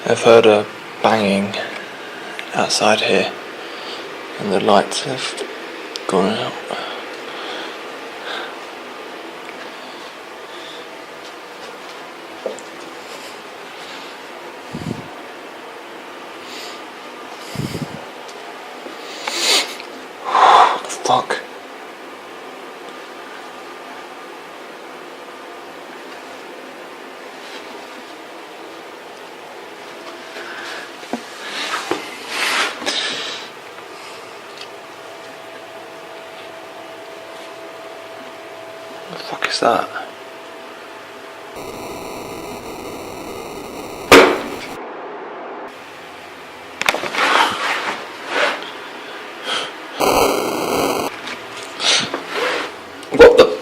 I've heard a banging outside here and the lights have gone out. What the fuck? What the fuck is that? What the?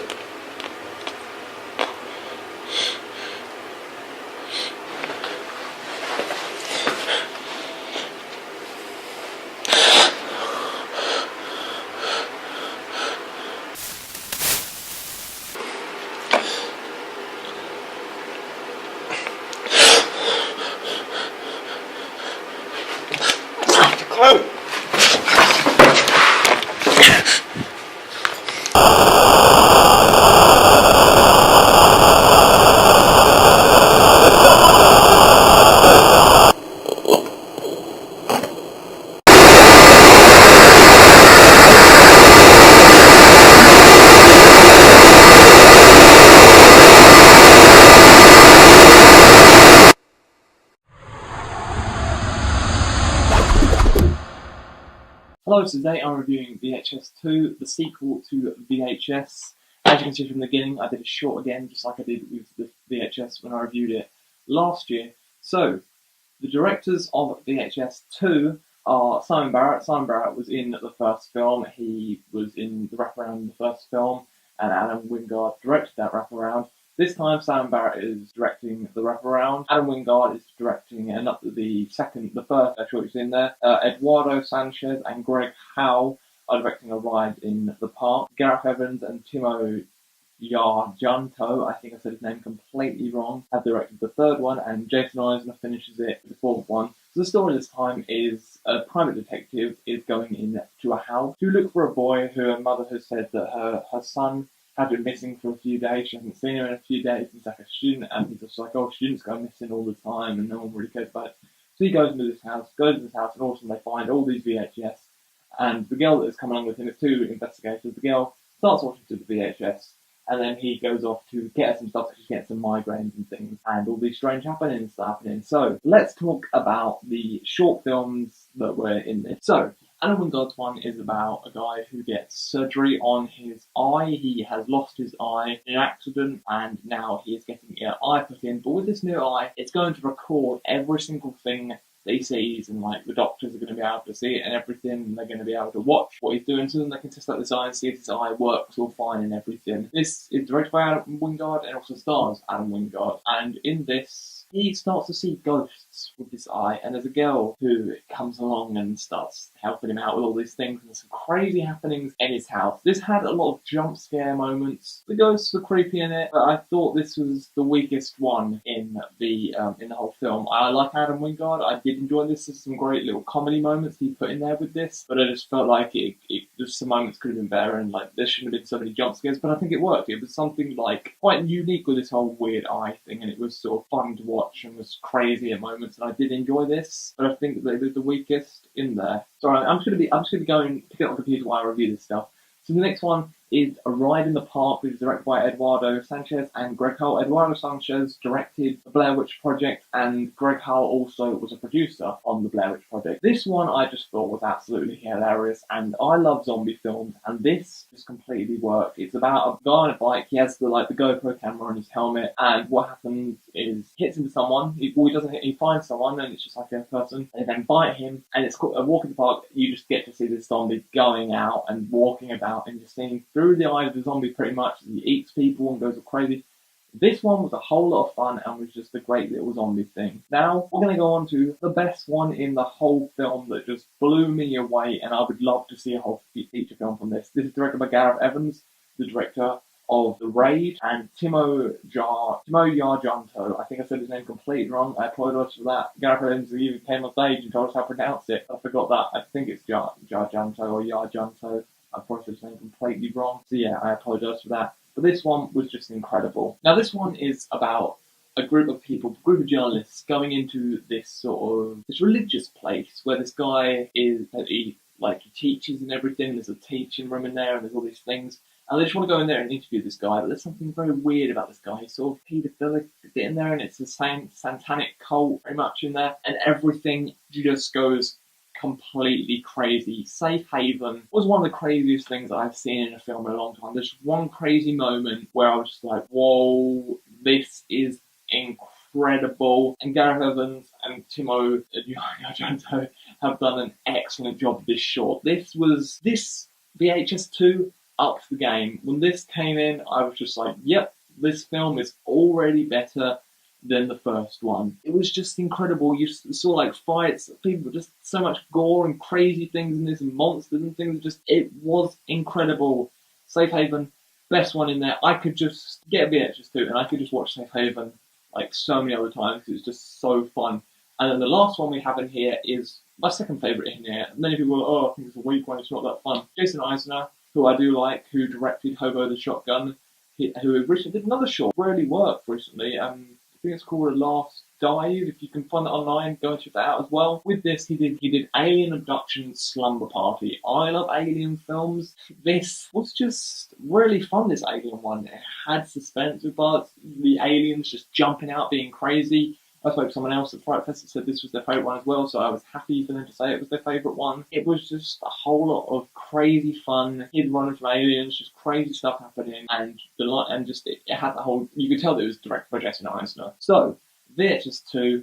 Oh! Hello, today I'm reviewing VHS 2, the sequel to VHS. As you can see from the beginning, I did a short again, just like I did with the VHS when I reviewed it last year. So, the directors of VHS 2 are Simon Barrett. Simon Barrett was in the first film, he was in the wraparound in the first film, and Adam Wingard directed that wraparound. This time, Simon Barrett is directing the wraparound. Adam Wingard is directing the first short in there. Eduardo Sanchez and Greg Howe are directing a ride in the park. Gareth Evans and Timo Yarjanto, I think I said his name completely wrong, have directed the third one, and Jason Eisner finishes it with the fourth one. So the story this time is a private detective is going into a house to look for a boy who her mother has said that her son had been missing for a few days. She hasn't seen him in a few days. He's like a student, and he's just like, oh, students go missing all the time, and no one really cares about it. So he goes into this house, and all of a sudden they find all these VHS, and the girl that is coming along with him is two investigators. The girl starts watching through the VHS, and then he goes off to get her some stuff, so she gets some migraines and things, and all these strange happenings start happening. So, let's talk about the short films that were in this. So, Adam Wingard's one is about a guy who gets surgery on his eye. He has lost his eye in an accident, and now he is getting an eye put in. But with this new eye, it's going to record every single thing that he sees, and like the doctors are going to be able to see it and everything, and they're going to be able to watch what he's doing to them. They can test out this eye and see if his eye works all fine and everything. This is directed by Adam Wingard and also stars Adam Wingard. And in this, he starts to see ghosts with this eye, and there's a girl who comes along and starts helping him out with all these things, and there's some crazy happenings in his house. This had a lot of jump scare moments. The ghosts were creepy in it, but I thought this was the weakest one in the whole film. I like Adam Wingard. I did enjoy this. There's some great little comedy moments he put in there with this, but I just felt like it just some moments could have been better, and like there shouldn't have been so many jump scares, but I think it worked. It was something like quite unique with this whole weird eye thing, and it was sort of fun to watch and was crazy at moments, and I did enjoy this, but I think they were the weakest in there. Sorry, I'm just gonna be going pick up the computer while I review this stuff. So the next one is A Ride in the Park, which is directed by Eduardo Sanchez and Greg Howe. Eduardo Sanchez directed The Blair Witch Project, and Greg Howe also was a producer on The Blair Witch Project. This one I just thought was absolutely hilarious, and I love zombie films, and this just completely worked. It's about a guy on a bike. He has the GoPro camera on his helmet, and what happens is he hits into someone. He doesn't hit. He finds someone, and it's just like a person, and they then bite him. And it's called a walk in the park. You just get to see this zombie going out and walking about, and just seeing through the eyes of the zombie pretty much as he eats people and goes all crazy. This one was a whole lot of fun and was just a great little zombie thing. Now, we're going to go on to the best one in the whole film that just blew me away, and I would love to see a whole feature film from this. This is directed by Gareth Evans, the director of The Raid, and Timo Yarjanto. I think I said his name completely wrong. I apologise for that. Gareth Evans even came on stage and told us how to pronounce it. I forgot that. I think it's Yarjanto or Yarjanto. I probably said his name completely wrong. So yeah, I apologise for that. But this one was just incredible. Now this one is about a group of people, a group of journalists going into this this religious place where this guy he teaches and everything. There's a teaching room in there and there's all these things. And they just want to go in there and interview this guy, but there's something very weird about this guy. He's sort of paedophilic in there, and it's the same satanic cult very much in there, and everything just goes completely crazy. Safe Haven was one of the craziest things I've seen in a film in a long time. There's one crazy moment where I was just like, whoa, this is incredible. And Gareth Evans and Timo Yarjanto have done an excellent job of this short. This VHS 2 upped the game. When this came in, I was just like, yep, this film is already better than the first one. It was just incredible. You saw like fights, people, just so much gore and crazy things in this, and monsters and things. It was incredible. Safe Haven, best one in there. I could just get a VHS 2 and I could just watch Safe Haven like so many other times. It was just so fun. And then the last one we have in here is my second favourite in here. Many people are, oh, I think it's a weak one, it's not that fun. Jason Eisner, who I do like, who directed Hobo the Shotgun, who recently did another short, really worked recently. I think it's called A Last Dive. If you can find that online, go and check that out as well. With this, he did Alien Abduction Slumber Party. I love alien films. This was just really fun, this alien one. It had suspense parts, the aliens just jumping out, being crazy. I spoke to someone else at Fright Fest that said this was their favourite one as well, so I was happy for them to say it was their favourite one. It was just a whole lot of crazy fun, hid running from aliens, just crazy stuff happening, and it had the whole. You could tell that it was directed by Jason Eisner. So VHS 2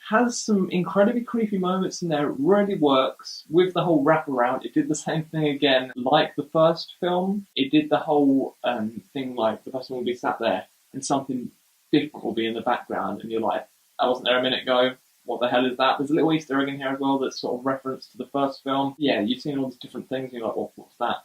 has some incredibly creepy moments in there. It really works with the whole wraparound. It did the same thing again, like the first film. It did the whole thing like the person will be sat there and something different will be in the background, and you're like, I wasn't there a minute ago. What the hell is that? There's a little Easter egg in here as well that's sort of reference to the first film. Yeah, you've seen all these different things, and you're like, well, what's that?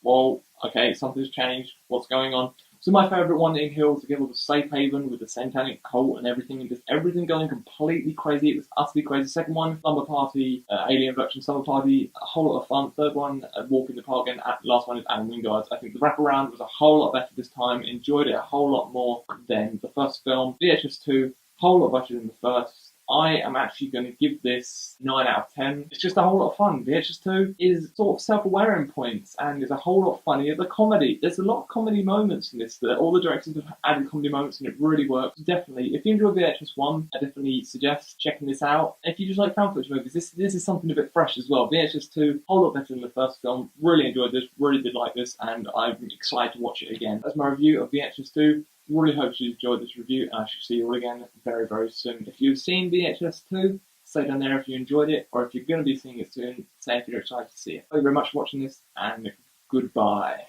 Whoa, okay, something's changed. What's going on? So my favourite one in here altogether was Safe Haven with the satanic cult and everything, and just everything going completely crazy. It was utterly crazy. Second one, Slumber Party, Alien Abduction Slumber Party, a whole lot of fun. Third one, Walk in the Park, and last one is Animal Wing. I think the wraparound was a whole lot better this time. Enjoyed it a whole lot more than the first film. VHS 2, whole lot better than the first. I am actually going to give this 9 out of 10. It's just a whole lot of fun. VHS 2 is sort of self-aware in points and is a whole lot funnier. The comedy, there's a lot of comedy moments in this. All the directors have added comedy moments and it really works. Definitely, if you enjoy VHS 1, I definitely suggest checking this out. If you just like found footage movies, this is something a bit fresh as well. VHS 2, a whole lot better than the first film. Really enjoyed this, really did like this, and I'm excited to watch it again. That's my review of VHS 2. Really hope you enjoyed this review, and I shall see you all again very, very soon. If you've seen VHS 2, say down there if you enjoyed it, or if you're going to be seeing it soon, say if you're excited to see it. Thank you very much for watching this, and goodbye.